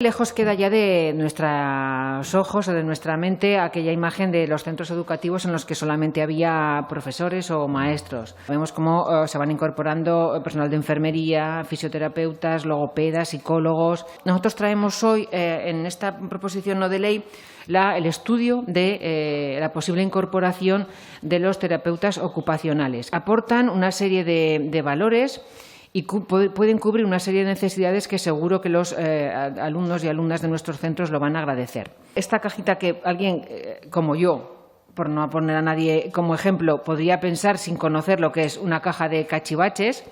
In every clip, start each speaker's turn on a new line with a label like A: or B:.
A: Lejos queda ya de nuestros ojos o de nuestra mente aquella imagen de los centros educativos en los que solamente había profesores o maestros. Vemos cómo se van incorporando personal de enfermería, fisioterapeutas, logopedas, psicólogos. Nosotros traemos hoy en esta proposición no de ley el estudio de la posible incorporación de los terapeutas ocupacionales. Aportan una serie de valores y pueden cubrir una serie de necesidades que seguro que los alumnos y alumnas de nuestros centros lo van a agradecer. Esta cajita que alguien como yo, por no poner a nadie como ejemplo, podría pensar sin conocer lo que es una caja de cachivaches,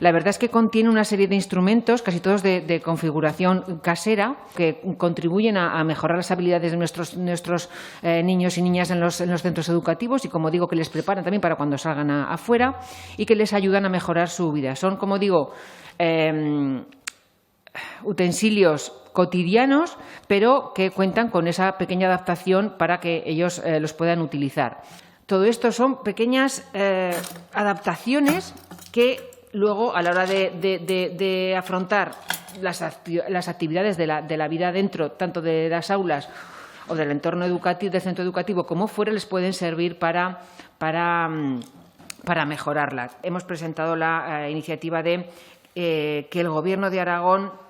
A: la verdad es que contiene una serie de instrumentos, casi todos de configuración casera, que contribuyen a mejorar las habilidades de nuestros niños y niñas en los centros educativos y, como digo, que les preparan también para cuando salgan afuera y que les ayudan a mejorar su vida. Son, como digo, utensilios cotidianos, pero que cuentan con esa pequeña adaptación para que ellos los puedan utilizar. Todo esto son pequeñas adaptaciones que luego, a la hora de afrontar las actividades de la vida dentro, tanto de las aulas o del entorno educativo, del centro educativo, como fuera, les pueden servir para mejorarla. Hemos presentado la iniciativa de que el Gobierno de Aragón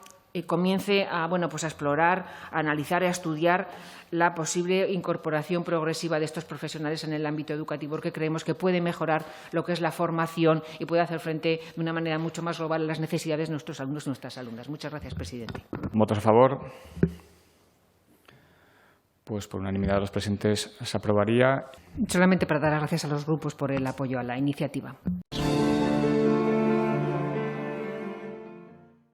A: comience a explorar, a analizar y a estudiar la posible incorporación progresiva de estos profesionales en el ámbito educativo, porque creemos que puede mejorar lo que es la formación y puede hacer frente de una manera mucho más global a las necesidades de nuestros alumnos y nuestras alumnas. Muchas gracias, presidente.
B: ¿Votos a favor? Pues por unanimidad de los presentes se aprobaría.
A: Solamente para dar las gracias a los grupos por el apoyo a la iniciativa.